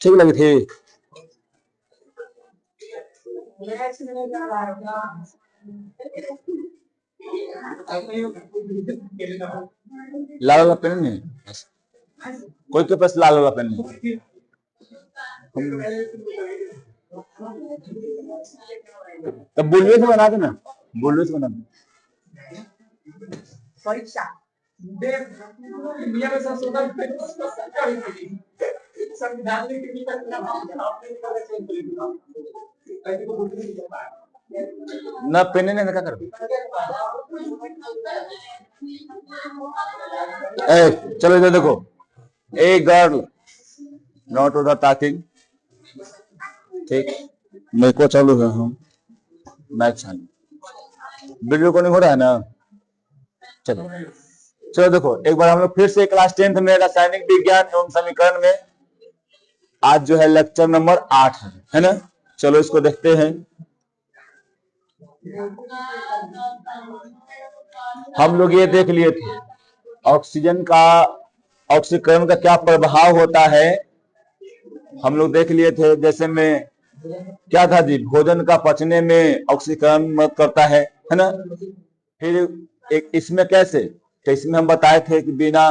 ठीक लगी थी? लाल वाला पेन नहीं, कोई के पास लाल वाला पेन नहीं। तब बुलवे से बना देना, बुलवे से बना दे। ना पेन नहीं क्या कर, चलो इधर देखो, ए गर्ल नॉट उधर टॉकिंग, ठीक, मेरे को चालू है, हम मैच वीडियो को नहीं हो रहा है ना। चलो चलो देखो एक बार हम लोग फिर से क्लास 10th में रासायनिक विज्ञान एवं समीकरण में आज जो है लेक्चर नंबर 8 है ना। चलो इसको देखते हैं। हम लोग ये देख लिए थे ऑक्सीजन का, ऑक्सीकरण का क्या प्रभाव होता है, हम लोग देख लिए थे। जैसे में क्या था जी, भोजन का पचने में ऑक्सीकरण मदद करता है ना। फिर एक इसमें कैसे, तो इसमें हम बताए थे कि बिना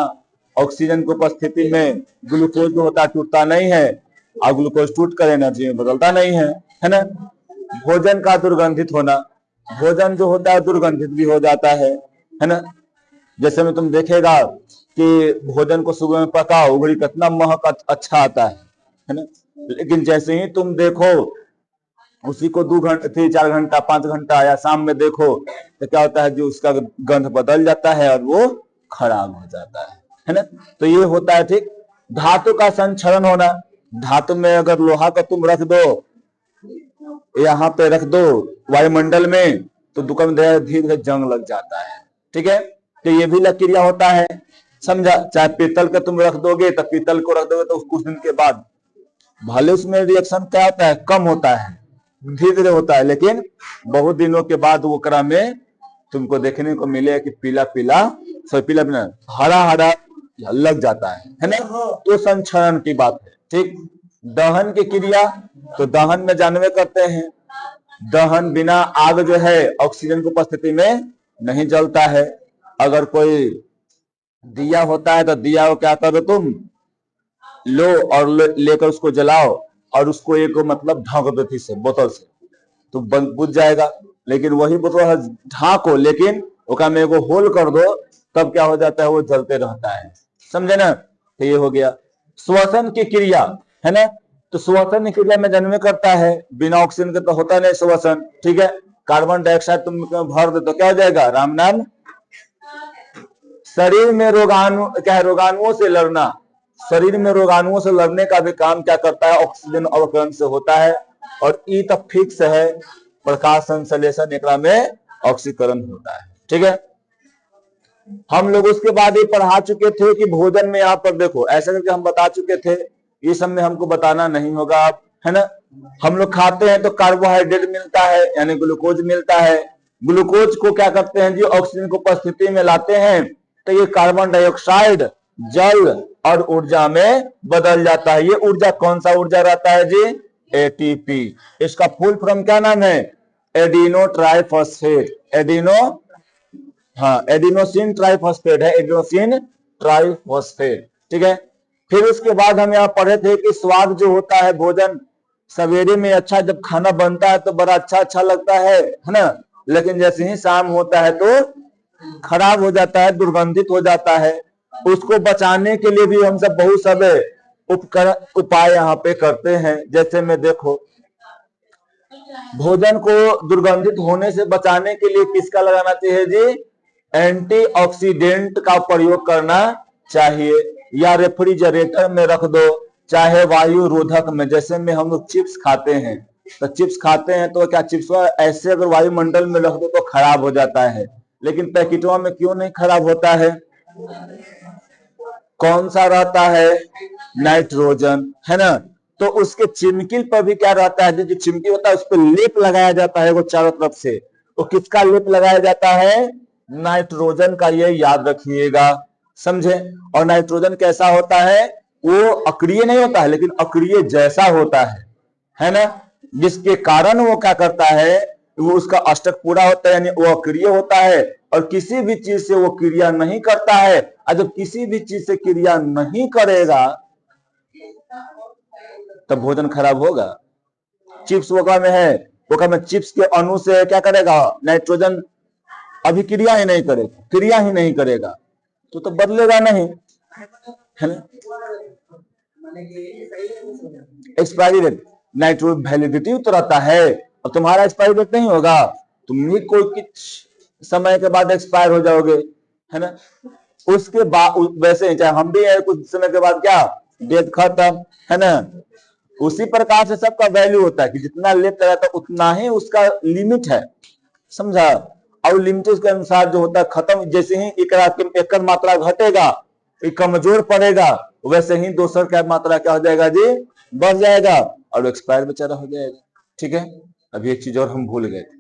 ऑक्सीजन की उपस्थिति में ग्लूकोज जो होता है टूटता नहीं है, और ग्लूकोज टूट कर एनर्जी में बदलता नहीं है ना। भोजन का दुर्गंधित होना, भोजन जो होता है दुर्गंधित भी हो जाता है ना। जैसे में तुम देखेगा कि भोजन को सुबह में पकाओ, उगड़ी कितना महक अच्छा आता है ना। लेकिन जैसे ही तुम देखो उसी को 2 घंटे 3-4 घंटा 5 घंटा या शाम में देखो तो क्या होता है, जो उसका गंध बदल जाता है और वो खराब हो जाता है ना। तो ये होता है, ठीक। धातु का संक्षरण होना, धातु में अगर लोहा का तुम रख दो, यहाँ पे रख दो वायुमंडल में, तो दुकान धीरे धीरे जंग लग जाता है, ठीक है। तो ये भी क्रिया होता है, समझा। चाहे पीतल का तुम रख दोगे, तो पीतल को रख दोगे तो कुछ दिन के बाद भले उसमें रिएक्शन क्या होता है, कम होता है, धीरे धीरे होता है, लेकिन बहुत दिनों के बाद वो क्रम में तुमको देखने को मिलेगा कि पीला पीला, पीला पीला हरा हरा लग जाता है ना। तो संक्षरण की बात है, ठीक। दहन की क्रिया, तो दहन में जानवे करते हैं, दहन बिना आग जो है ऑक्सीजन की उपस्थिति में नहीं जलता है। अगर कोई दिया होता है तो दिया को क्या करो तुम, लो और लेकर उसको जलाओ और उसको एक मतलब ढक दो थी से बोतल से, तो बुझ जाएगा। लेकिन वही बोतल ढाको, लेकिन ओका में एगो होल कर दो, तब क्या हो जाता है, वो जलते रहता है, समझे ना। तो ये हो गया श्वसन की क्रिया है ना। तो श्वसन की क्रिया में जन्मे करता है, बिना ऑक्सीजन के तो होता नहीं श्वसन, ठीक है। कार्बन डाइऑक्साइड तुम भर दो तो क्या हो जाएगा, राम नाम। शरीर में रोगाणु, क्या है, रोगाणुओं से लड़ना, शरीर में रोगाणुओं से लड़ने का भी काम क्या करता है, ऑक्सीजन अवकरण से होता है। और ई तक फिक्स है, प्रकाश संश्लेषण एकरा में ऑक्सीकरण होता है, ठीक है। हम लोग उसके बाद ही पढ़ा चुके थे कि भोजन में यहाँ पर देखो ऐसा करके हम बता चुके थे, ये सब में हमको बताना नहीं होगा आप, है ना। हम लोग खाते हैं तो कार्बोहाइड्रेट मिलता है, यानी ग्लूकोज मिलता है। ग्लूकोज को क्या करते हैं जी, ऑक्सीजन को उपस्थिति में लाते हैं, तो ये कार्बन डाइऑक्साइड जल और ऊर्जा में बदल जाता है। ये ऊर्जा कौन सा ऊर्जा रहता है जी, एटीपी। इसका फुल फॉर्म क्या नाम है, एडिनो ट्राइफॉस्फेट, एडिनो, हाँ एडिनोसिन ट्राइफॉस्फेट है, एडिनोसिन ट्राइफॉस्फेट, ठीक है। फिर उसके बाद हम यहाँ पढ़े थे कि स्वाद जो होता है, भोजन सवेरे में अच्छा, जब खाना बनता है तो बड़ा अच्छा लगता है ना। लेकिन जैसे ही शाम होता है तो खराब हो जाता है, दुर्गंधित हो जाता है। उसको बचाने के लिए भी हम सब बहुत सारे उपकरण उपाय यहाँ पे करते हैं। जैसे में देखो, भोजन को दुर्गंधित होने से बचाने के लिए किसका लगाना चाहिए जी, एंटीऑक्सीडेंट का प्रयोग करना चाहिए, या रेफ्रिजरेटर में रख दो, चाहे वायु रोधक में। जैसे में हम लोग चिप्स खाते हैं, तो चिप्स खाते हैं तो क्या चिप्स ऐसे अगर वायुमंडल में रख दो तो खराब हो जाता है, लेकिन पैकेटों में क्यों नहीं खराब होता है, कौन सा रहता है, नाइट्रोजन, है ना। तो उसके चिमकी पर भी क्या रहता है, जो चिमकी होता है उस पर लेप लगाया जाता है वो चारों तरफ से, तो किसका लेप लगाया जाता है, नाइट्रोजन का, ये याद रखिएगा, समझे। और नाइट्रोजन कैसा होता है, वो अक्रिय नहीं होता है, लेकिन अक्रिय जैसा होता है ना, जिसके कारण वो क्या करता है, वो उसका अष्टक पूरा होता है, यानी वो अक्रिय होता है और किसी भी चीज से वो क्रिया नहीं करता है। और जब किसी भी चीज से क्रिया नहीं करेगा तब भोजन खराब होगा। चिप्स वगैरह में है, वगैरह में चिप्स के अणु से क्या करेगा, नाइट्रोजन अभिक्रिया ही नहीं करेगा, क्रिया ही नहीं करेगा, तो बदलेगा नहीं, है ना। एक्सपायरी डेट, नाइट्रो वैलिडिटी तो रहता है, अब तुम्हारा एक्सपायरी डेट नहीं होगा, तुम भी कोई कुछ समय के बाद एक्सपायर हो जाओगे, है ना। उसके बाद वैसे ही चाहे हम भी है, कुछ समय के बाद क्या डेट खत्म, है ना। उसी प्रकार से सबका वैल्यू होता है कि जितना लेता रहता है उतना ही उसका लिमिट है, समझा। और लिमिट के अनुसार जो होता है खत्म, जैसे ही एक मात्रा घटेगा, एक कमजोर पड़ेगा, वैसे ही दोसर का मात्रा क्या हो जाएगा जी, बढ़ जाएगा और एक्सपायर बेचारा हो जाएगा। ठीक है, अभी एक चीज और हम भूल गए थे,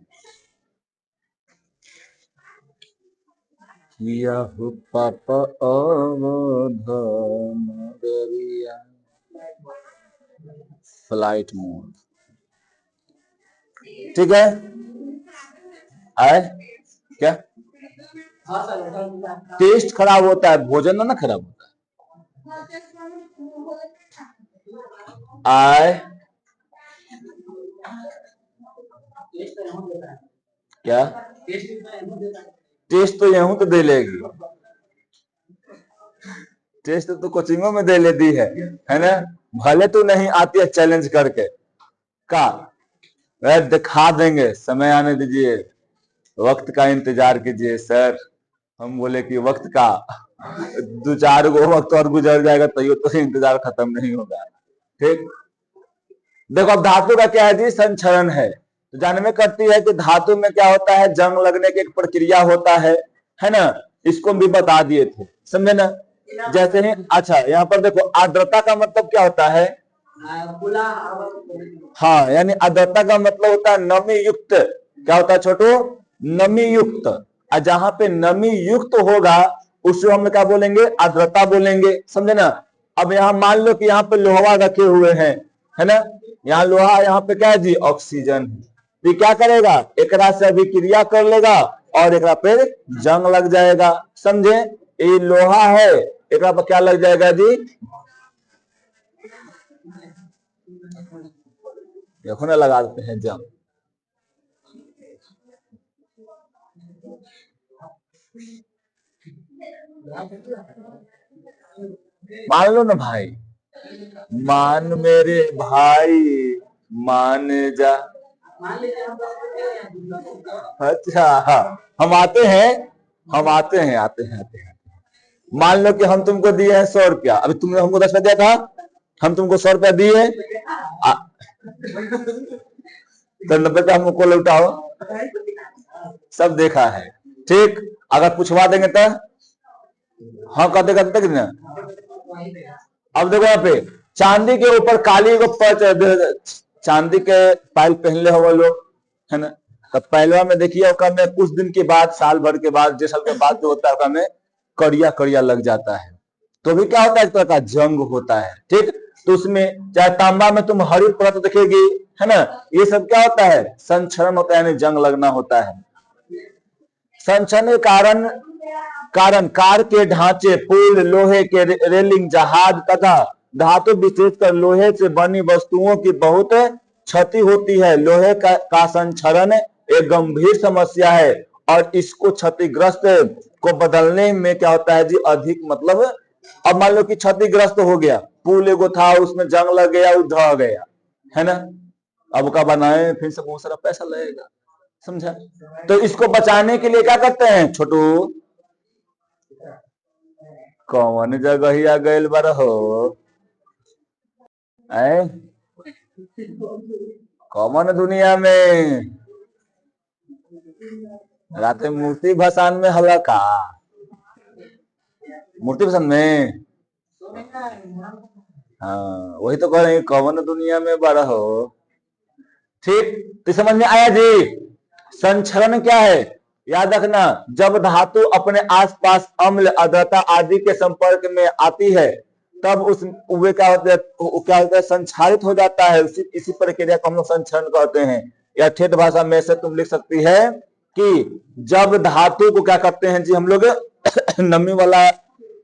फ्लाइट मोड, ठीक है। आए क्या टेस्ट खराब होता है, भोजन ना खराब होता है। आए क्या टेस्ट तो यहूं तो दे लेगी, टेस्ट तो कोचिंगों में दे लेती है ना। भले तो नहीं आती है चैलेंज करके का दिखा देंगे, समय आने दीजिए, वक्त का इंतजार कीजिए सर। हम बोले कि वक्त का 2-4 गो वक्त और गुजर जाएगा तो इंतजार खत्म नहीं होगा। ठीक, देखो अब धातु का क्या है जी, संचरण है, तो जानने में करती है कि धातु में क्या होता है, जंग लगने की एक प्रक्रिया होता है ना। इसको भी बता दिए थे, समझे ना। जैसे ही अच्छा यहाँ पर देखो, आर्द्रता का मतलब क्या होता है, हाँ, यानी आर्द्रता का मतलब होता है नमी युक्त, क्या होता है छोटू, नमी युक्त। और जहां पे नमी युक्त होगा उसको हम क्या बोलेंगे, आर्द्रता बोलेंगे, समझे ना। अब यहाँ मान लो कि यहाँ पे लोहा रखे हुए हैं, है ना, यहाँ लोहा, यहाँ पे क्या है जी, ऑक्सीजन। तो क्या करेगा, एक से अभिक्रिया कर लेगा और एक पे जंग लग जाएगा, समझे। ये लोहा है, एक पर क्या लग जाएगा जी, देखो ना, लगा देते हैं जंग। मान लो ना भाई, मान मेरे भाई, मान जा। अच्छा हम आते हैं, आते हैं। मान लो कि हम तुमको दिए हैं 100 रुपया, अभी तुमने हमको 10 रुपया दिया था, हम तुमको 100 रुपया दिए, तो 90 रुपया हमको लौटाओ, सब देखा है। ठीक, अगर पूछवा देंगे तो हाँ कहते कहते ना। अब देखो यहाँ पे चांदी के ऊपर काली को चांदी के पायल पहनले हो लोग, है ना। तो पहलवा में देखिए में कुछ दिन के बाद, साल भर के बाद, 1 साल के बाद जो होता है में कड़िया कड़िया लग जाता है, तो भी क्या होता है, एक तरह का जंग होता है। ठीक, तो उसमें चाहे तांबा में तुम हरी परत देखेगी, है ना, ये सब क्या होता है, संक्षरण होता है, यानी जंग लगना होता है। संक्षरण के कारण कार के ढांचे, पुल, लोहे के रेलिंग, जहाज तथा धातु विशेषकर लोहे से बनी वस्तुओं की बहुत क्षति होती है। लोहे का संक्षरण एक गंभीर समस्या है और इसको क्षतिग्रस्त को बदलने में क्या होता है जी, अधिक मतलब, अब मान लो कि क्षतिग्रस्त हो गया, पुल एगो था उसमें जंग लग गया, ढह गया, है ना, अब का बनाए फिर से बहुत सारा पैसा लगेगा, समझा। तो इसको बचाने के लिए क्या करते हैं छोटू, कौन जगह ही आ गए बार हो, कॉमन दुनिया में रात मूर्ति भसान में हल्ला का, मूर्ति भसान में, हाँ वही तो कह रहे हैं, कॉमन दुनिया में बड़ा हो। ठीक, तो समझ में आया जी। संक्षरण क्या है, याद रखना, जब धातु अपने आसपास अम्ल, आर्द्रता आदि के संपर्क में आती है तब उस वे क्या होता है संक्षारित हो जाता है। इसी प्रक्रिया को हम लोग संक्षरण कहते हैं। या ठेठ भाषा में से तुम लिख सकती है कि जब धातु को क्या करते हैं जी हम लोग नमी वाला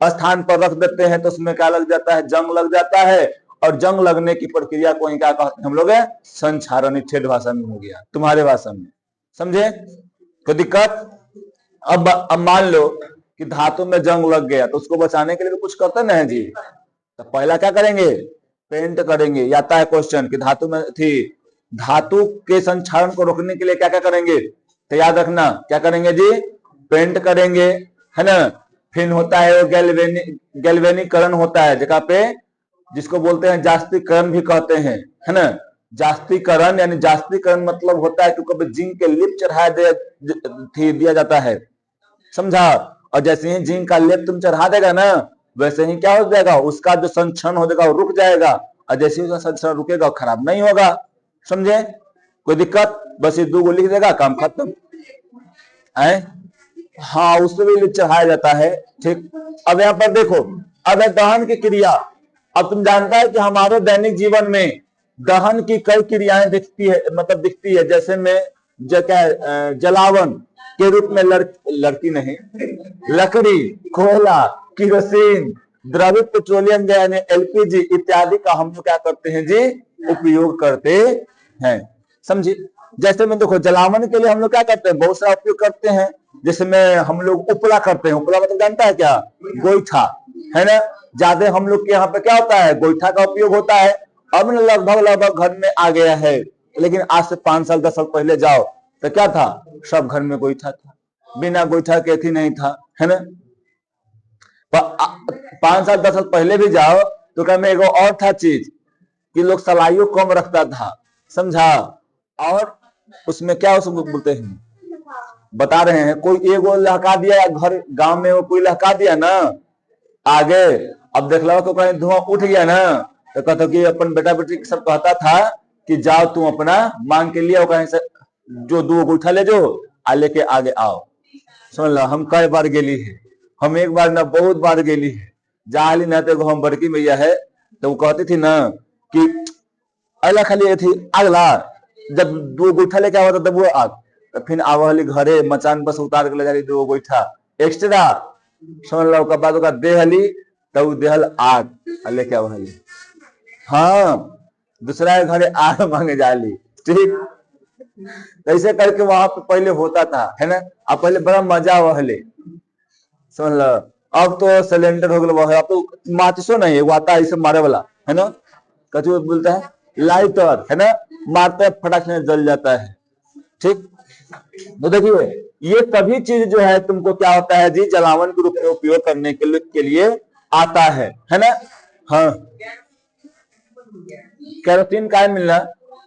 स्थान पर रख देते हैं तो उसमें क्या लग जाता है, जंग लग जाता है। और जंग लगने की प्रक्रिया को ही क्या कहते हैं हम लोग, संक्षारण। ठेठ भाषा में हो गया, तुम्हारे भाषा में समझे, कोई दिक्कत? अब मान लो कि धातु में जंग लग गया तो उसको बचाने के लिए तो कुछ करते नहीं जी, तो पहला क्या करेंगे, पेंट करेंगे। आता है क्वेश्चन कि धातु में थी, धातु के संक्षारण को रोकने के लिए क्या क्या करेंगे, तो याद रखना क्या करेंगे जी, पेंट करेंगे, है ना। फिर होता है वो गैल्वेनीकरण होता है जगह पे, जिसको बोलते हैं जास्तीकरण भी कहते हैं, है ना। जास्तीकरण यानी जास्तीकरण मतलब होता है कि कभी जिंक के लेप चढ़ाया दिया जाता है, समझा। और जैसे ही जिंक का लेप तुम चढ़ा देगा ना, वैसे ही क्या हो जाएगा, उसका जो संक्षरण हो जाएगा वो रुक जाएगा। और जैसे ही उसका संक्षरण रुकेगा वो खराब नहीं होगा, समझे, कोई दिक्कत? बस ये 2 को लिख देगा, काम खत्म है। हाँ, उसमें भी लेप चढ़ाया जाता है, ठीक। अब यहाँ पर देखो, अब है दहन की क्रिया। अब तुम जानता है कि हमारे दैनिक जीवन में दहन की कई क्रियाएं दिखती है, मतलब दिखती है। जैसे में जलावन के रूप में लकड़ी, कोयला, केरोसिन, द्रवित पेट्रोलियम यानी एलपीजी इत्यादि का हम लोग क्या करते हैं जी, उपयोग करते हैं, समझिए। जैसे में देखो, जलावन के लिए हम लोग क्या करते हैं, बहुत सारा उपयोग करते हैं। जैसे में हम लोग उपला करते हैं। उपला मतलब जानता है क्या, गोईठा, है ना। ज्यादा हम लोग के यहाँ पे क्या होता है, गोईठा का उपयोग होता है। अब लगभग घर में आ गया है, लेकिन आज से 5 साल 10 साल पहले जाओ तो क्या था, सब घर में गोईठा था, बिना गोईठा के थी नहीं था, है ना। 5 साल 10 साल पहले भी जाओ तो क्या में एगो और था चीज कि लोग सलाइयों कम रखता था, समझा। और उसमें क्या उसको बोलते हैं, बता रहे हैं, कोई एगो लहका दिया घर गांव में, वो कोई लहका दिया ना आगे, अब देख लो तो कहीं धुआं उठ गया ना, तो कहते कि अपन बेटा बेटी सब कहता था कि जाओ तुम अपना मांग के लिए कहीं से जो 2 गोईठा ले जाओ आ लेके आगे आओ। सुन लो, हम कई बार गेली है, हम एक बार ना बहुत बार गेली है। जाली ना तो हम बड़की मैया है, तो वो कहती थी ना कि अला खाली थी अगला, जब 2 गोईठा लेके आवा तब वो आग, तो फिर आवली घरे मचान बस उतार के ले जा रही 2 गोईठा एक्स्ट्रा। सुन लो का बाद देहली तब देहल आग लेके आवली, हाँ, दूसरा के घरे आग मांगे जाली, ठीक। ऐसे करके वहां पे पहले होता था, है ना। अब पहले बड़ा मजा वहले, समझ लो। अब तो सिलेंडर हो गया, अब तो माचिसो नहीं है, वो आता है इसे मारे वाला, है ना, कचू बोलता है लाइटर, है ना, मारते फटाक से जल जाता है, ठीक। तो देखिए ये सभी चीज जो है तुमको क्या होता है जी, जलावन के रूप में उपयोग करने के लिए आता है ना। हाँ, केरोसिन का मिलना।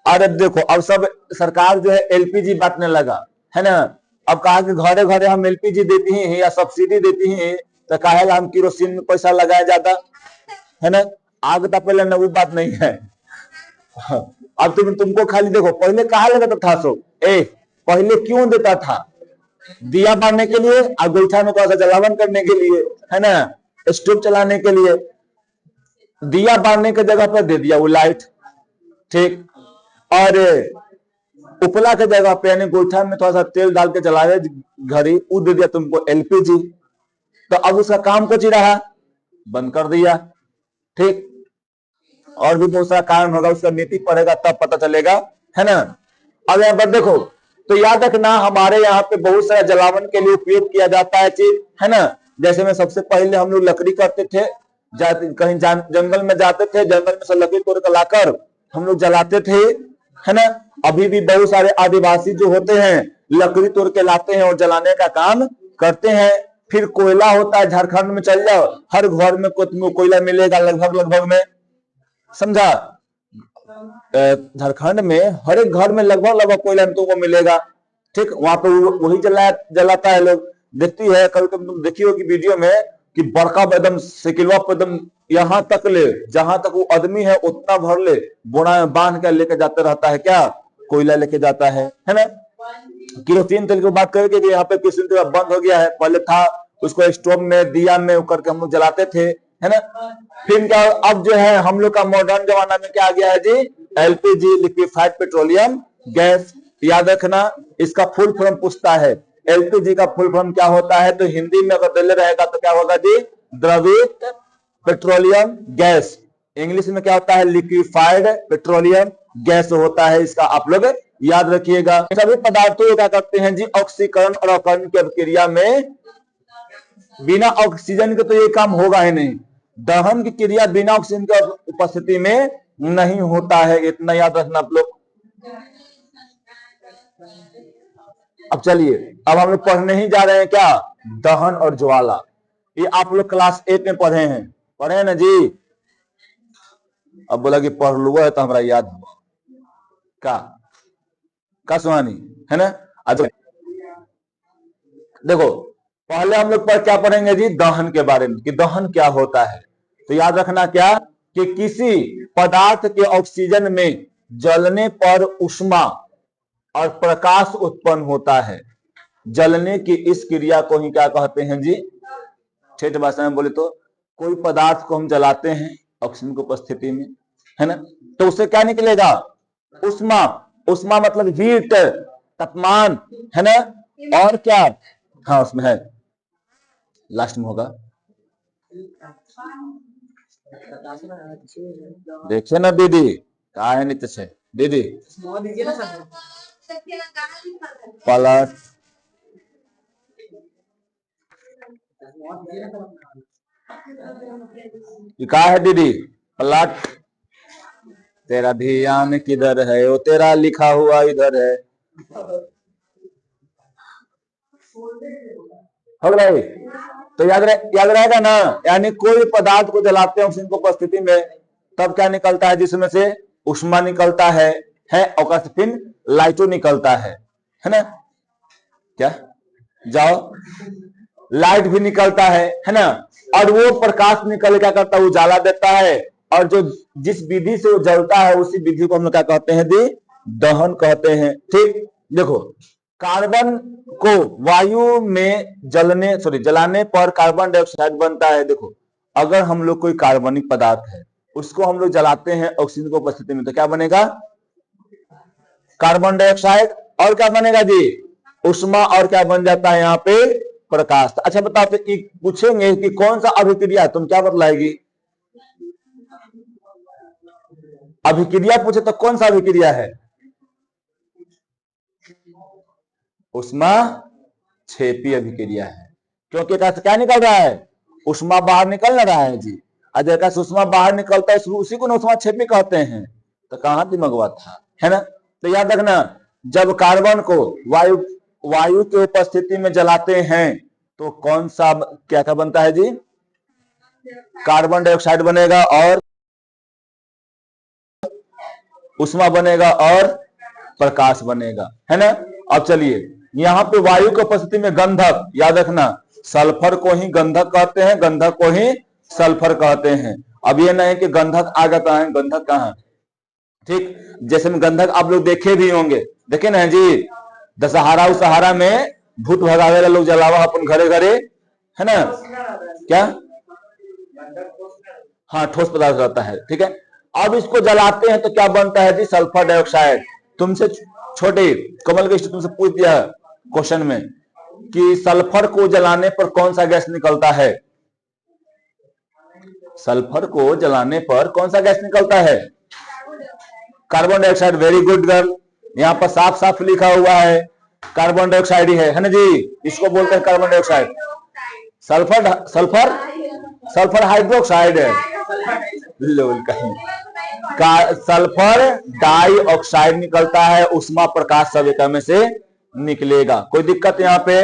और अब देखो, अब सब सरकार जो है एलपीजी बांटने लगा, है ना। अब कहा कि घरे घरे हम एलपीजी देती हैं या सब्सिडी देती हैं, तो काहे हम केरोसिन में पैसा लगाया जाता, है ना। आग तो पहले न वो बात नहीं है। अब तुमको खाली देखो, पहले कहा लगाता था सो पहले क्यों देता था, दिया बांधने के लिए और गोईठा में थोड़ा सा जलावन करने के लिए, है ना, स्टोव चलाने के लिए। दिया बांधने की जगह पर दे दिया वो लाइट, ठीक। और उपला के जगह पे यानी गोईठा में थोड़ा सा तेल डाल के जलावे घड़ी, वो दे दिया तुमको एलपीजी। तो अब उसका काम कुछ ही रहा, बंद कर दिया, ठीक। और भी बहुत सारा कारण होगा, उसका नीति पढ़ेगा तब पता चलेगा, है ना। अब यहाँ पर देखो, तो याद रखना हमारे यहाँ पे बहुत सारा जलावन के लिए उपयोग किया जाता है चीज, है ना। जैसे में सबसे पहले हम लोग लकड़ी करते थे, कहीं जंगल में जाते थे, जंगल में से लकड़ी तोड़ कर लाकर हम लोग जलाते थे, है ना। अभी भी बहुत सारे आदिवासी जो होते हैं लकड़ी तोड़ के लाते हैं और जलाने का काम करते हैं। फिर कोयला होता है, झारखंड में चल जाओ, हर घर में कोयला मिलेगा लगभग में, समझा। झारखंड में हर एक घर में लगभग कोयला तुमको मिलेगा, ठीक। वहां पे वही जलाता है लोग। देखती है कभी कभी तुम देखी होगी वीडियो में कि बड़का एकदम साइकिलवा पे एकदम यहाँ तक ले, जहां तक वो आदमी है उतना भर ले बोरा में बांध कर लेके जाते रहता है, क्या कोयला लेके जाता है ना। केरोसिन तेल की बात करेंगे कि यहाँ पे केरोसिन तेल बंद हो गया है, पहले था, उसको स्टोव में दिया में करके हम लोग जलाते थे, है ना। फिर क्या, अब जो है हम लोग का मॉडर्न जमाना में क्या आ गया है जी, एलपीजी, लिक्विफाइड पेट्रोलियम गैस। याद रखना, इसका फुल फॉर्म पूछता है, एलपीजी का फुल फॉर्म क्या होता है, तो हिंदी में अगर दिल्ली रहेगा तो क्या होगा जी, द्रवित पेट्रोलियम गैस। इंग्लिश में क्या होता है, लिक्विफाइड पेट्रोलियम गैस होता है, इसका आप लोग याद रखिएगा। सभी पदार्थों क्या करते हैं जी, ऑक्सीकरण और अवकरण की अभिक्रिया में बिना ऑक्सीजन के तो ये काम होगा ही नहीं। दहन की क्रिया बिना ऑक्सीजन की उपस्थिति में नहीं होता है, इतना याद रखना आप लोग। अब चलिए, अब हम लोग पढ़ने ही जा रहे हैं क्या, दहन और ज्वाला। ये आप लोग क्लास 8 में पढ़े हैं ना जी। अब बोला कि पढ़ लूंगा तो हमारा याद हुआ का सुहानी है ना। अच्छा देखो, पहले हम लोग पर क्या पढ़ेंगे जी, दहन के बारे में, कि दहन क्या होता है। तो याद रखना क्या, कि किसी पदार्थ के ऑक्सीजन में जलने पर ऊष्मा और प्रकाश उत्पन्न होता है। जलने की इस क्रिया को ही क्या कहते हैं जी, ठेठ भाषा में बोले तो, कोई पदार्थ को हम जलाते हैं ऑक्सीजन की उपस्थिति में, है ना, तो उससे क्या निकलेगा, ऊष्मा। ऊष्मा मतलब हीट, तापमान, है ना, और क्या, हाँ उसमें है, लास्ट में होगा, देखिए ना दीदी, कहा है नीचे से दीदी, पलट, कहा है दीदी, पलट, तेरा ध्यान किधर है, वो तेरा लिखा हुआ इधर है। हो भाई, तो याद रहेगा ना, यानी कोई पदार्थ को जलाते हैं ऑक्सीजन की उपस्थिति में, तब क्या निकलता है, जिसमें से ऊष्मा निकलता है और फिर लाइटो निकलता है ना, क्या जाओ, लाइट भी निकलता है ना, और वो प्रकाश निकल क्या करता है, उजाला देता है, और जो जिस विधि से वो जलता है उसी विधि को हम लोग क्या कहते हैं जी, दहन कहते हैं। ठीक, देखो, कार्बन को वायु में जलाने पर कार्बन डाइऑक्साइड बनता है। देखो, अगर हम लोग कोई कार्बनिक पदार्थ है उसको हम लोग जलाते हैं ऑक्सीजन की उपस्थिति में, तो क्या बनेगा, कार्बन डाइऑक्साइड, और क्या बनेगा जी, ऊष्मा, और क्या बन जाता है यहाँ पे, प्रकाश। अच्छा बताओ, तो पूछेंगे कि कौन सा अभिक्रिया, तुम क्या बतलाएगी, अभिक्रिया पूछे तो कौन सा अभिक्रिया है, ऊष्मा छेपी अभिक्रिया है, क्योंकि क्या निकल रहा है, ऊष्मा बाहर निकल रहा है जी। अगर ऊष्मा बाहर निकलता है उसी को ऊष्मा छेपी कहते हैं, तो कहां दिमागवा था, है ना। तो याद रखना, जब कार्बन को वायु की उपस्थिति में जलाते हैं तो कौन सा क्या क्या बनता है जी, कार्बन डाइऑक्साइड बनेगा और ऊष्मा बनेगा और प्रकाश बनेगा, है ना। अब चलिए, यहाँ पे वायु की उपस्थिति में गंधक, याद रखना, सल्फर को ही गंधक कहते हैं, गंधक को ही सल्फर कहते हैं। अब ये नहीं कि गंधक आ जाता है, गंधक कहाँ, ठीक, जैसे में गंधक आप लोग देखे भी होंगे, देखे ना जी, दशहरा उसहारा में भूत भगावे लोग जलावा अपन घरे घरे, है ना, क्या, हाँ ठोस पदार्थ रहता है, ठीक है। अब इसको जलाते हैं तो क्या बनता है जी, सल्फर डाइऑक्साइड। तुमसे छोटे कमल के तुमसे पूछ दिया क्वेश्चन में कि सल्फर को जलाने पर कौन सा गैस निकलता है, सल्फर को जलाने पर कौन सा गैस निकलता है, carbon dioxide. Very good girl, यहाँ पर साफ साफ लिखा हुआ है कार्बन डाइऑक्साइड ही है ना जी, इसको बोलते हैं carbon dioxide. Sulphur sulphur sulphur hydroxide है, सल्फर डाइऑक्साइड निकलता है, ऊष्मा प्रकाश सब एक में से निकलेगा। कोई दिक्कत यहाँ पे,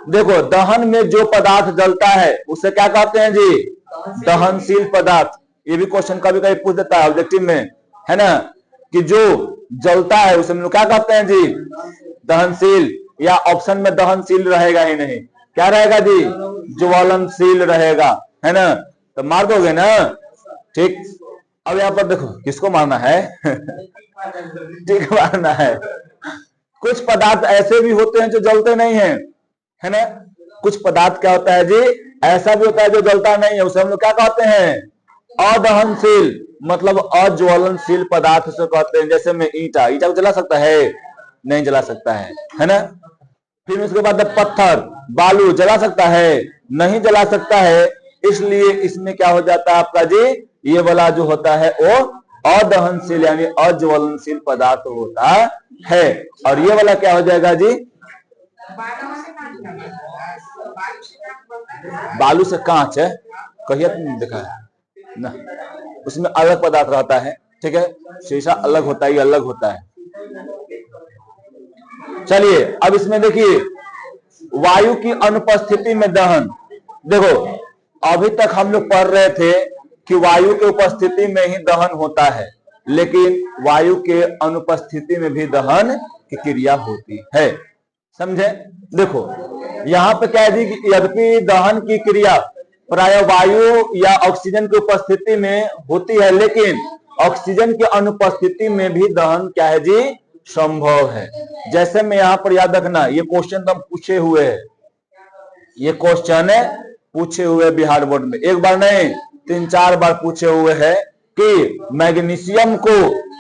देखो, दहन में जो पदार्थ जलता है उसे क्या कहते हैं जी, दहनशील पदार्थ। ये भी क्वेश्चन कभी कभी पूछ देता है ऑब्जेक्टिव में, है ना, कि जो जलता है उसे हम लोग क्या कहते हैं जी, दहनशील, या ऑप्शन में दहनशील रहेगा ही नहीं, क्या रहेगा जी, ज्वलनशील रहेगा, है ना। तो मार दोगे ना, ठीक। अब यहाँ पर देखो, किसको मारना है ठीक, मारना है। कुछ पदार्थ ऐसे भी होते हैं जो जलते नहीं है, है ना। कुछ पदार्थ क्या होता है जी, ऐसा भी होता है जो जलता नहीं है, उसे हम लोग क्या कहते हैं? अदहनशील, मतलब अज्वलनशील पदार्थ से कहते हैं। जैसे में ईटा को जला सकता है? नहीं जला सकता है ना। फिर उसके बाद पत्थर, बालू जला सकता है? नहीं जला सकता है। इसलिए इसमें क्या हो जाता है आपका जी, ये वाला जो होता है वो अदहनशील यानी अज्वलनशील पदार्थ होता है। और ये वाला क्या हो जाएगा जी? बालू से कांच है, कहिए तुमने देखा है ना, उसमें अलग पदार्थ रहता है, ठीक है। शीशा अलग होता है, ये अलग होता है। चलिए अब इसमें देखिए, वायु की अनुपस्थिति में दहन। देखो अभी तक हम लोग पढ़ रहे थे कि वायु के उपस्थिति में ही दहन होता है, लेकिन वायु के अनुपस्थिति में भी दहन की क्रिया होती है, समझे। देखो यहाँ पे क्या है कि यद्यपि दहन की क्रिया प्राय वायु या ऑक्सीजन की उपस्थिति में होती है, लेकिन ऑक्सीजन की अनुपस्थिति में भी दहन क्या है जी, संभव है। जैसे मैं यहाँ पर याद रखना, ये क्वेश्चन तो हम पूछे हुए हैं, ये क्वेश्चन है पूछे हुए बिहार बोर्ड में, एक बार नहीं 3-4 बार पूछे हुए हैं कि मैग्नीशियम को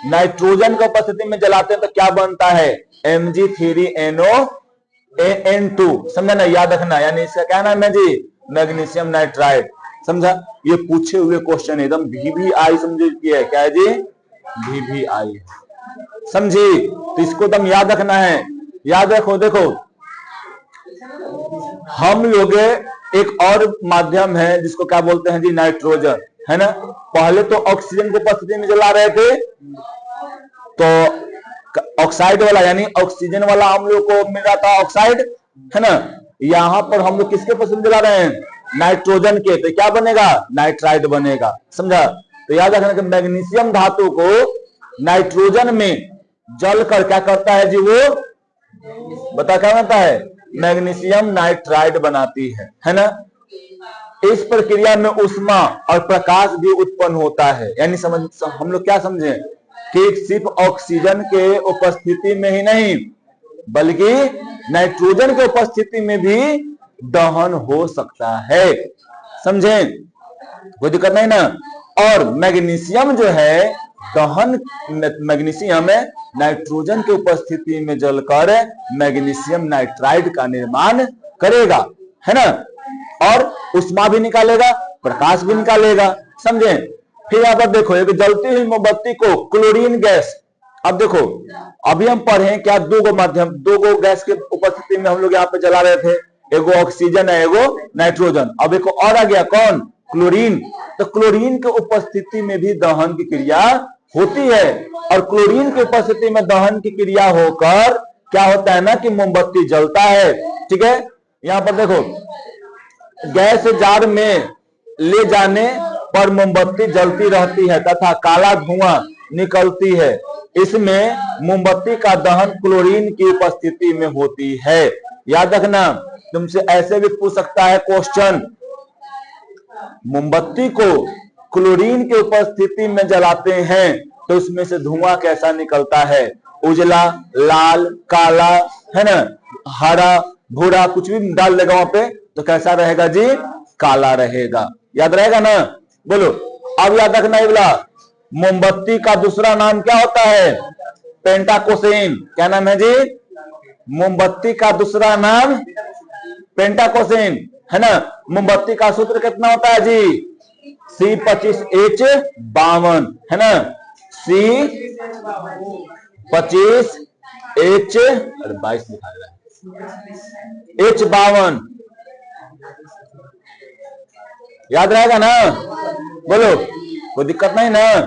नाइट्रोजन की उपस्थिति में जलाते हैं तो क्या बनता है? Mg3NO2, समझा ना, याद रखना। यानी इसका क्या नाम है जी? मैग्नीशियम नाइट्राइड, समझा। ये पूछे हुए क्वेश्चन एकदम VVI समझे है, क्या है जी? VVI, समझी। तो इसको तुम याद रखना है, याद रखो। देखो हम लोग एक और माध्यम है जिसको क्या बोलते हैं जी, नाइट्रोजन, है ना। पहले तो ऑक्सीजन की उपस्थिति में जला रहे थे, तो ऑक्साइड वाला यानी ऑक्सीजन वाला हम लोग को मिल रहा था ऑक्साइड, है ना। यहाँ पर हम लोग किसके उपस्थिति में जला रहे हैं? नाइट्रोजन के, तो क्या बनेगा? नाइट्राइड बनेगा, समझा। तो याद रखना कि मैग्नीशियम धातु को नाइट्रोजन में जलकर क्या करता है जी, वो बता क्या बनता है? मैग्नीशियम नाइट्राइड बनाती है ना। इस प्रक्रिया में ऊष्मा और प्रकाश भी उत्पन्न होता है। यानी हम लोग क्या समझे कि सिर्फ ऑक्सीजन के उपस्थिति में ही नहीं, बल्कि नाइट्रोजन के उपस्थिति में भी दहन हो सकता है, समझे। कोई दिक्कत नहीं ना। और मैग्नीशियम जो है दहन, मैग्नीशियम नाइट्रोजन की उपस्थिति में जलकर मैग्नीशियम नाइट्राइड का निर्माण करेगा, है ना। और ऊष्मा भी निकालेगा, प्रकाश भी निकालेगा, समझे। फिर यहाँ पर देखो, एक जलती हुई मोमबत्ती को क्लोरीन गैस, अब देखो अभी हम पढ़े क्या, दो गो गैस के उपस्थिति में हम लोग यहाँ पे जला रहे थे, एगो ऑक्सीजन है एगो नाइट्रोजन, अब एक और आ गया कौन? क्लोरीन। तो क्लोरीन के उपस्थिति में भी दहन की क्रिया होती है। और क्लोरीन की उपस्थिति में दहन की क्रिया होकर क्या होता है ना कि मोमबत्ती जलता है, ठीक है। यहाँ पर देखो, गैस जार में ले जाने पर मोमबत्ती जलती रहती है तथा काला धुआं निकलती है। इसमें मोमबत्ती का दहन क्लोरीन की उपस्थिति में होती है। याद रखना, तुमसे ऐसे भी पूछ सकता है क्वेश्चन, मोमबत्ती को क्लोरीन की उपस्थिति में जलाते हैं तो उसमें से धुआं कैसा निकलता है? उजला, लाल, काला, है ना, हरा, भूरा, कुछ भी डाल देगा वहां पे तो कैसा रहेगा जी? काला रहेगा। याद रहेगा ना? बोलो। अब याद रखना ये बोला, मोमबत्ती का दूसरा नाम क्या होता है? पेंटाकोसेन। क्या नाम है जी? मोमबत्ती का दूसरा नाम पेंटाकोसेन, है ना। मोमबत्ती का सूत्र कितना होता है जी? C25H52, है ना। C25H, अरे 22 लिखा है, H52, याद रहेगा ना? बोलो, कोई दिक्कत नहीं ना?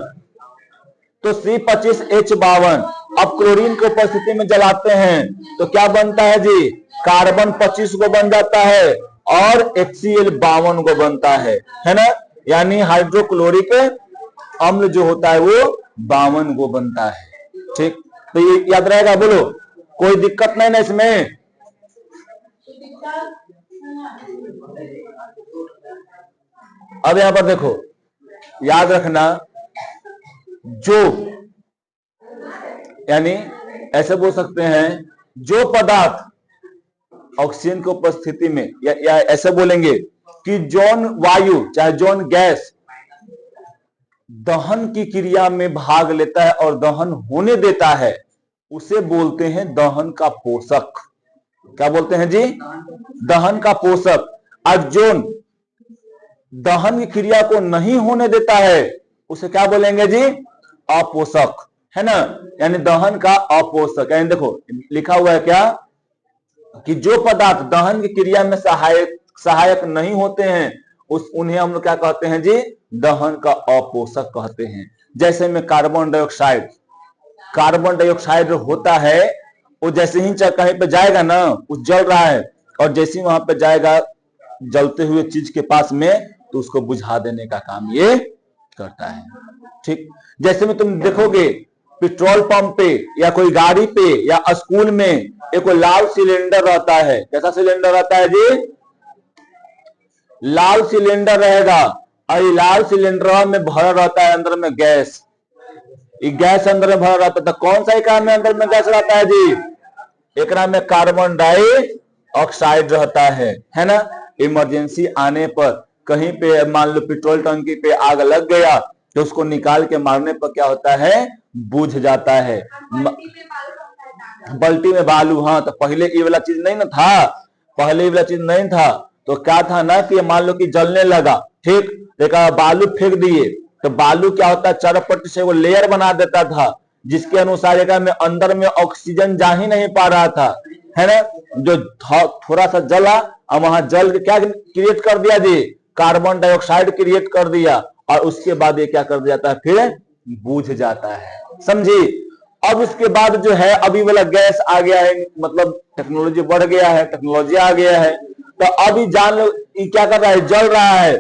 तो C25H52 अब क्लोरीन की उपस्थिति में जलाते हैं तो क्या बनता है जी? कार्बन 25 को बन जाता है और HCl 52 को बनता है ना। यानी हाइड्रोक्लोरिक अम्ल जो होता है वो 52 को बनता है, ठीक। तो ये याद रहेगा, बोलो, कोई दिक्कत नहीं ना इसमें? अब यहां पर देखो, याद रखना, जो यानी ऐसे बोल सकते हैं, जो पदार्थ ऑक्सीजन की उपस्थिति में या ऐसे बोलेंगे कि जौन वायु चाहे जौन गैस दहन की क्रिया में भाग लेता है और दहन होने देता है, उसे बोलते हैं दहन का पोषक। क्या बोलते हैं जी? दहन का पोषक। और जो दहन की क्रिया को नहीं होने देता है उसे क्या बोलेंगे जी? अपोषक, है ना। यानी दहन का अपोषक। यानी देखो लिखा हुआ है क्या कि जो पदार्थ दहन की क्रिया में सहायक नहीं होते हैं उन्हें हम लोग क्या कहते हैं जी? दहन का अपोषक कहते हैं। जैसे में कार्बन डाइऑक्साइड, कार्बन डाइऑक्साइड होता है वो जैसे ही कहीं पे जाएगा ना, वो जल रहा है और जैसे ही वहां पे जाएगा जलते हुए चीज के पास में, तो उसको बुझा देने का काम ये करता है। ठीक, जैसे में तुम देखोगे पेट्रोल पंप पे या कोई गाड़ी पे या स्कूल में एक लाल सिलेंडर रहता है। कैसा सिलेंडर रहता है जी? लाल सिलेंडर रहेगा और ये लाल सिलेंडर में भरा रहता है अंदर में गैस। ये गैस अंदर में भरा रहता है, तो कौन सा एकरा में अंदर में गैस रहता है जी? एकरा में कार्बन डाइऑक्साइड रहता है ना। इमरजेंसी आने पर कहीं पे मान लो पेट्रोल टंकी पे आग लग गया तो उसको निकाल के मारने पर क्या होता है? बुझ जाता है। बाल्टी में बालू, हाँ। तो पहले ये वाला चीज नहीं ना था, पहले ये वाला चीज नहीं था तो क्या था ना कि मान लो कि जलने लगा, ठीक, देखा बालू फेंक दिए तो बालू क्या होता है? चरपट से वो लेयर बना देता था जिसके अनुसार एक में अंदर में ऑक्सीजन जा ही नहीं पा रहा था, है ना। जो थोड़ा सा जला और वहां जल के क्या क्रिएट कर दिया जी? कार्बन डाइऑक्साइड क्रिएट कर दिया और उसके बाद ये क्या कर दिया जाता है? फिर बुझ जाता है। समझी? अब इसके बाद जो है अभी वाला गैस आ गया है, मतलब टेक्नोलॉजी बढ़ गया है, टेक्नोलॉजी आ गया है, तो अभी जान लो क्या कर रहा है? जल रहा है,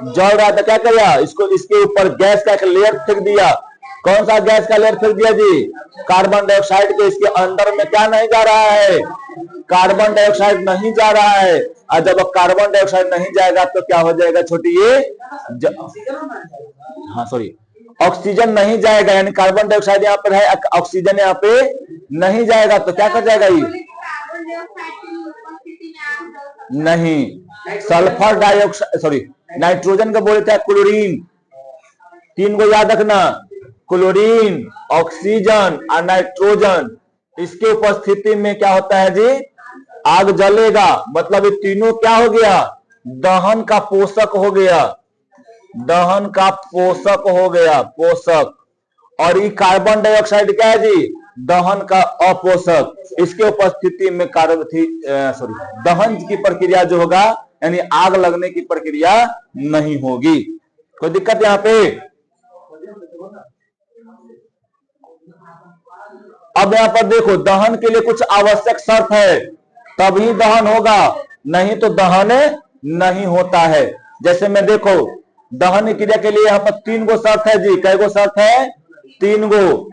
जल रहा है तो क्या करेगा? इसको इसके ऊपर गैस का एक लेयर फेंक दिया। कौन सा गैस का लेयर फेंक दिया जी? कार्बन डाइऑक्साइड के। इसके अंदर में क्या नहीं जा रहा है? कार्बन डाइऑक्साइड नहीं जा रहा है। और जब कार्बन डाइऑक्साइड नहीं जाएगा तो क्या हो जाएगा छोटी? हाँ सॉरी, ऑक्सीजन नहीं जाएगा, यानी कार्बन डाइऑक्साइड यहाँ पर है, ऑक्सीजन यहाँ पे नहीं जाएगा तो क्या कर जाएगा ये? नहीं, सल्फर डाइऑक्साइड सॉरी नाइट्रोजन का बोले थे क्लोरीन। तीन को याद रखना, क्लोरीन, ऑक्सीजन और नाइट्रोजन। इसके उपस्थिति में क्या होता है जी? आग जलेगा। मतलब ये तीनों क्या हो गया? दहन का पोषक हो गया, दहन का पोषक हो गया, पोषक। और ये कार्बन डाइऑक्साइड क्या है जी? दहन का अपोषक। इसके उपस्थिति में दहन की प्रक्रिया जो होगा यानी आग लगने की प्रक्रिया नहीं होगी। कोई दिक्कत यहाँ पे? अब यहाँ पर देखो दहन के लिए कुछ आवश्यक शर्त है, तभी दहन होगा, नहीं तो दहन नहीं होता है। जैसे में देखो दहन क्रिया के लिए यहाँ पर 3 गो शर्त है जी। कै गो शर्त है? 3 गो।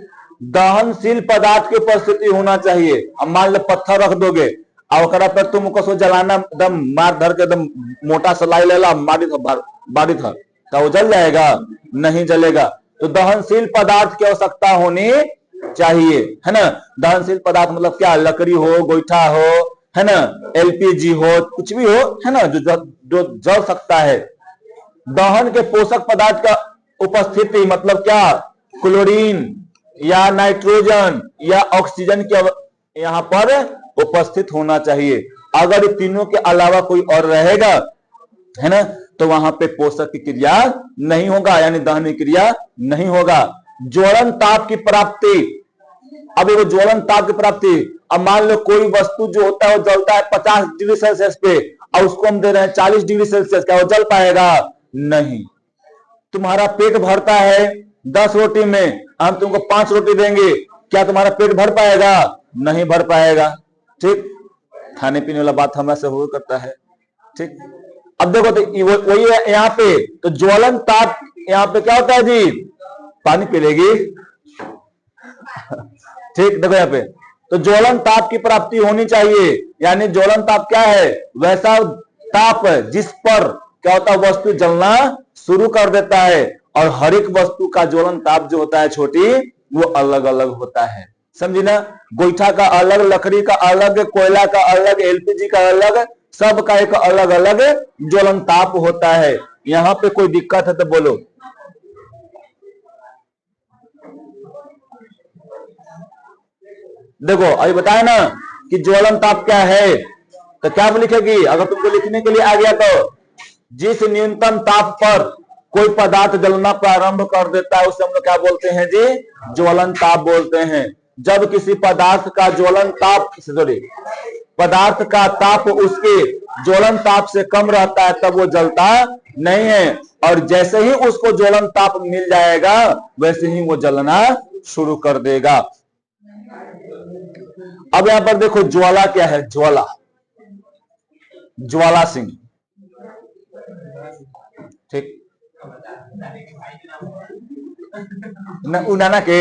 दहनशील पदार्थ की उपस्थिति होना चाहिए। अब मान लो पत्थर रख दोगे और पर तुमको सो जलाना, एकदम मार धर के एकदम मोटा सलाई लेला बारी था तो वो जल जाएगा? नहीं जलेगा। तो दहनशील पदार्थ की आवश्यकता होनी चाहिए, है ना। दहनशील पदार्थ मतलब क्या? लकड़ी हो, गोईठा हो, है ना, एलपीजी हो, कुछ भी हो, है ना, जो जल सकता है। दहन के पोषक पदार्थ का उपस्थिति मतलब क्या? क्लोरीन या नाइट्रोजन या ऑक्सीजन के यहाँ पर उपस्थित होना चाहिए। अगर इन तीनों के अलावा कोई और रहेगा, है ना, तो वहां पे पोषक की क्रिया नहीं होगा, यानी दहन की क्रिया नहीं होगा। ज्वलन ताप की प्राप्ति। अब वो ज्वलन ताप की प्राप्ति, अब मान लो कोई वस्तु जो होता है वो जलता है 50 डिग्री सेल्सियस पे और उसको हम दे रहे हैं 40 डिग्री सेल्सियस, क्या वो जल पाएगा? नहीं। तुम्हारा पेट भरता है 10 रोटी में, हम तुमको 5 रोटी देंगे, क्या तुम्हारा पेट भर पाएगा? नहीं भर पाएगा। ठीक, खाने पीने वाला बात हमें से हो करता है। ठीक, अब देखो तो वही है यहाँ पे, तो ज्वलन ताप यहाँ पे क्या होता है जी? पानी पी लेगी। ठीक, देखो यहाँ पे तो ज्वलन ताप की प्राप्ति होनी चाहिए। यानी ज्वलन ताप क्या है? वैसा ताप जिस पर क्या होता है? वस्तु जलना शुरू कर देता है। और हर एक वस्तु का ज्वलन ताप जो होता है छोटी, वो अलग अलग होता है। समझी ना? गोईठा का अलग, लकड़ी का अलग, कोयला का अलग, एलपीजी का अलग, सबका एक अलग अलग ज्वलन ताप होता है। यहाँ पे कोई दिक्कत है तो बोलो। देखो अभी बताया ना कि ज्वलन ताप क्या है, तो क्या लिखेगी अगर तुमको लिखने के लिए आ गया तो, जिस न्यूनतम ताप पर कोई पदार्थ जलना प्रारंभ कर देता है उसे हम लोग क्या बोलते हैं जी, ज्वलन ताप बोलते हैं। जब किसी पदार्थ का ज्वलन ताप पदार्थ का ताप उसके ज्वलन ताप से कम रहता है तब वो जलता नहीं है, और जैसे ही उसको ज्वलन ताप मिल जाएगा वैसे ही वो जलना शुरू कर देगा। अब यहां पर देखो ज्वाला क्या है, ज्वाला, ज्वाला सिंह, ठीक उनाना के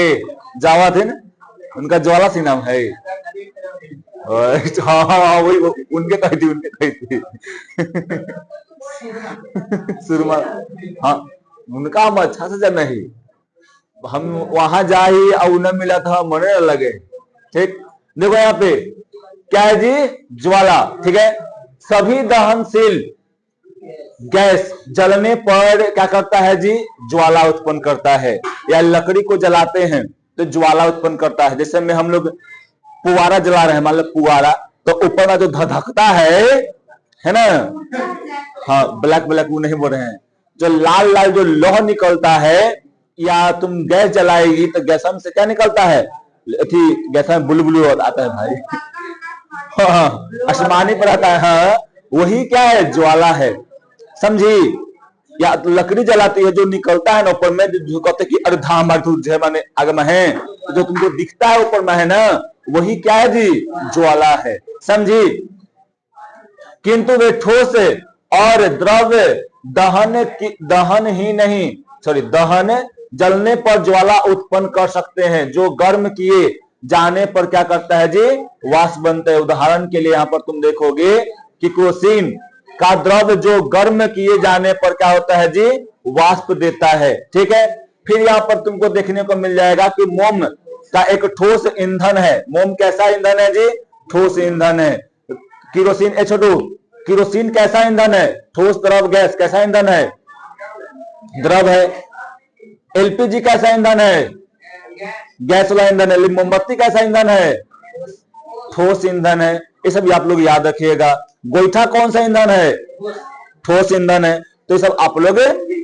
जावा थे ना, उनका ज्वाला सिंह नाम है। हाँ वही उनके कही थी सुरमा। हाँ उनका हम अच्छा से जाना ही, हम वहां जा ही और उन्हें मिला था मरने लगे। ठीक देखो यहाँ पे क्या है जी, ज्वाला, ठीक है। सभी दहनशील गैस जलने पर क्या करता है जी, ज्वाला उत्पन्न करता है। या लकड़ी को जलाते हैं तो ज्वाला उत्पन्न करता है। जैसे में हम लोग पुआरा जला रहे हैं, मान लो पुआरा, तो ऊपर का जो धधकता है ना, हाँ ब्लैक ब्लैक वो नहीं बोल रहे हैं, जो लाल लाल जो लोह निकलता है, या तुम गैस जलाएगी तो गैस से क्या निकलता है, गैस में बुलबुल आता है भाई, हाँ आसमानी पर आता है, हाँ वही क्या है, ज्वाला है, समझी। या लकड़ी जलाती है, जो निकलता है ना ऊपर में, जो कहते कि अरे धाम माने आगे में है, जो तुमको दिखता है ऊपर में है ना, वही क्या है जी, ज्वाला है, समझी। किंतु वे ठोस और द्रव्य दहन ही नहीं, दहन जलने पर ज्वाला उत्पन्न कर सकते हैं, जो गर्म किए जाने पर क्या करता है जी, वाष्प बनता है। उदाहरण के लिए यहाँ पर तुम देखोगे कि केरोसिन का द्रव्य जो गर्म किए जाने पर क्या होता है जी, वाष्प देता है, ठीक है। फिर यहाँ पर तुमको देखने को मिल जाएगा कि मोम का एक ठोस ईंधन है। मोम कैसा ईंधन है जी, ठोस ईंधन है। केरोसिन H2, केरोसिन कैसा ईंधन है, ठोस द्रव गैस, कैसा ईंधन है, द्रव है। LPG कैसा ईंधन है, गैस वाला ईंधन है। मोमबत्ती कैसा ईंधन है, ठोस ईंधन है। ये सब आप लोग याद रखिएगा। गोईठा कौन सा ईंधन है, ठोस ईंधन है। तो ये सब आप लोग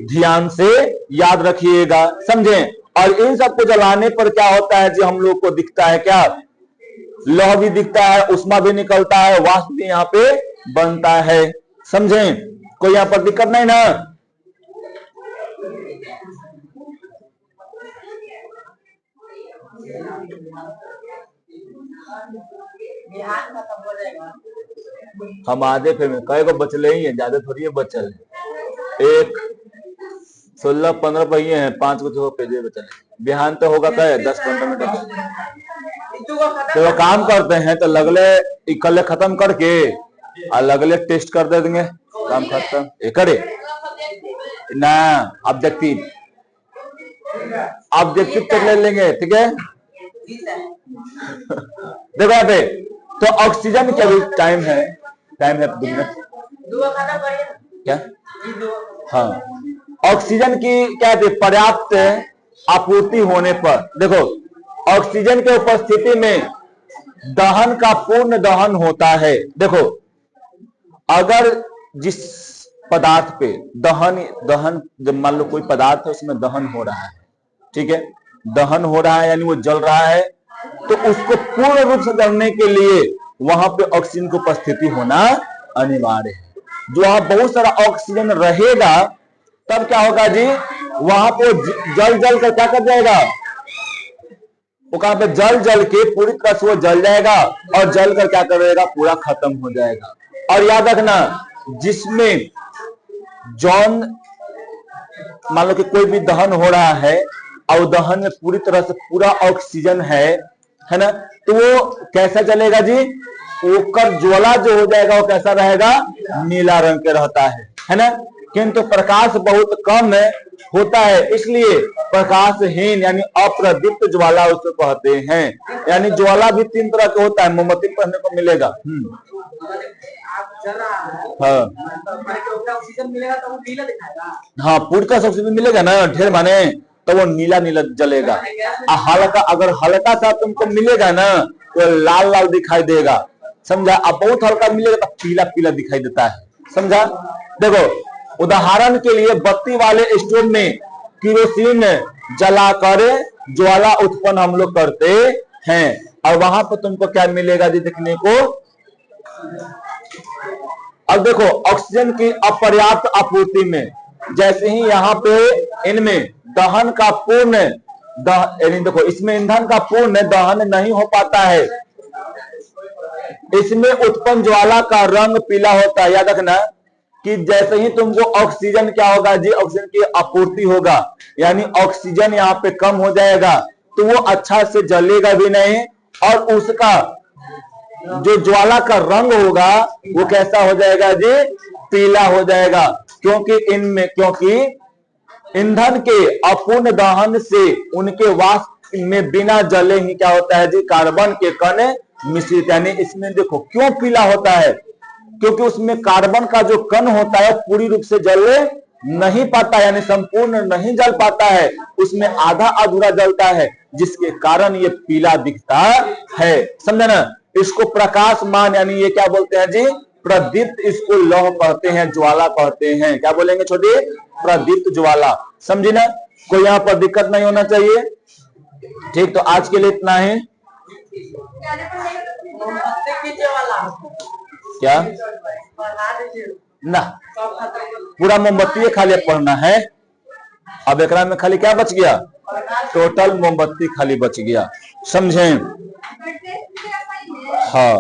ध्यान से याद रखिएगा, समझे। और इन सबको जलाने पर क्या होता है जी, हम लोग को दिखता है क्या, लौह भी दिखता है, उष्मा भी निकलता है, वाष्प भी यहाँ पे बनता है, समझे। कोई यहाँ पर दिक्कत नहीं ना। हम आधे फिर में कई को बचले ही है, ज्यादा थोड़ी है बचल, एक 16-15 पहिए हैं, 5 को पेजे बचल। बिहान तो होगा क्या 10-15 मिनट। तो वो काम करते हैं तो लगले कल खत्म करके और लगले टेस्ट कर दे देंगे, काम खत्म। एक ना ऑब्जेक्टिव तक ले लेंगे, ठीक है। देखो यहाँ पे तो ऑक्सीजन के भी टाइम है 2 मिनट क्या, हाँ ऑक्सीजन की क्या है, पर्याप्त आपूर्ति होने पर, देखो ऑक्सीजन के उपस्थिति में दहन का पूर्ण दहन होता है। देखो अगर जिस पदार्थ पे दहन जब मान लो कोई पदार्थ है उसमें दहन हो रहा है, ठीक है, दहन हो रहा है यानी वो जल रहा है, तो उसको पूर्ण रूप से जलने के लिए वहां पे ऑक्सीजन की उपस्थिति होना अनिवार्य है। जो वहां बहुत सारा ऑक्सीजन रहेगा तब क्या होगा जी, वहां पे जल कर क्या कर जाएगा, वो कहां पे जल के पूरी तरह से वो जल जाएगा, और जल कर क्या करेगा, पूरा खत्म हो जाएगा। और याद रखना, जिसमें जौन मान लो कि कोई भी दहन हो रहा है और दहन में पूरी तरह से पूरा ऑक्सीजन है ना, तो वो कैसा चलेगा जी, वो कर ज्वाला जो हो जाएगा वो कैसा रहेगा, नीला रंग के रहता है ना। किंतु प्रकाश बहुत कम होता है, इसलिए प्रकाशहीन यानी अप्रदीप्त ज्वाला उसको कहते हैं। यानी ज्वाला भी 3 तरह का होता है, मोमबत्ती पढ़ने को मिलेगा। हाँ ऑक्सीजन मिलेगा तो वो नीला दिखाएगा। हाँ पूर्ण का ऑक्सीजन मिलेगा ना ढेर माने, तो वो नीला नीला जलेगा। हल्का अगर हल्का सा तुमको मिलेगा ना तो लाल लाल दिखाई देगा, समझा। अब बहुत हल्का मिलेगा तो पीला पीला दिखाई देता है, समझा। देखो उदाहरण के लिए बत्ती वाले स्टोव में केरोसिन जलाकर ज्वाला उत्पन्न हम लोग करते हैं, और वहां पर तुमको क्या मिलेगा जी देखने को। अब देखो ऑक्सीजन की अपर्याप्त आपूर्ति में, जैसे ही यहाँ पे इनमें दहन का पूर्ण देखो इसमें ईंधन का पूर्ण दहन नहीं हो पाता है, इसमें उत्पन्न ज्वाला का रंग पीला होता है। याद रखना कि जैसे ही तुमको ऑक्सीजन क्या होगा जी, ऑक्सीजन की आपूर्ति होगा, यानी ऑक्सीजन यहाँ पे कम हो जाएगा तो वो अच्छा से जलेगा भी नहीं, और उसका जो ज्वाला का रंग होगा वो कैसा हो जाएगा जी, पीला हो जाएगा। क्योंकि ईंधन के अपूर्ण दहन से उनके वाष्प में बिना जले ही क्या होता है जी, कार्बन के कण मिश्रित। यानी इसमें देखो क्यों पीला होता है, क्योंकि उसमें कार्बन का जो कण होता है पूरी रूप से जल नहीं पाता, यानी संपूर्ण नहीं जल पाता है, उसमें आधा अधूरा जलता है, जिसके कारण ये पीला दिखता है, समझे ना। इसको प्रकाशमान यानी ये क्या बोलते हैं जी, प्रदीप्त, इसको लौह कहते हैं, ज्वाला कहते हैं। क्या बोलेंगे छोटे, प्रदीप्त ज्वाला, समझी ना। कोई यहाँ पर दिक्कत नहीं होना चाहिए। ठीक, तो आज के लिए इतना ही। क्या ना पूरा मोमबत्ती खाली पढ़ना है। अब एकरा में खाली क्या बच गया, टोटल मोमबत्ती खाली बच गया, समझे। हाँ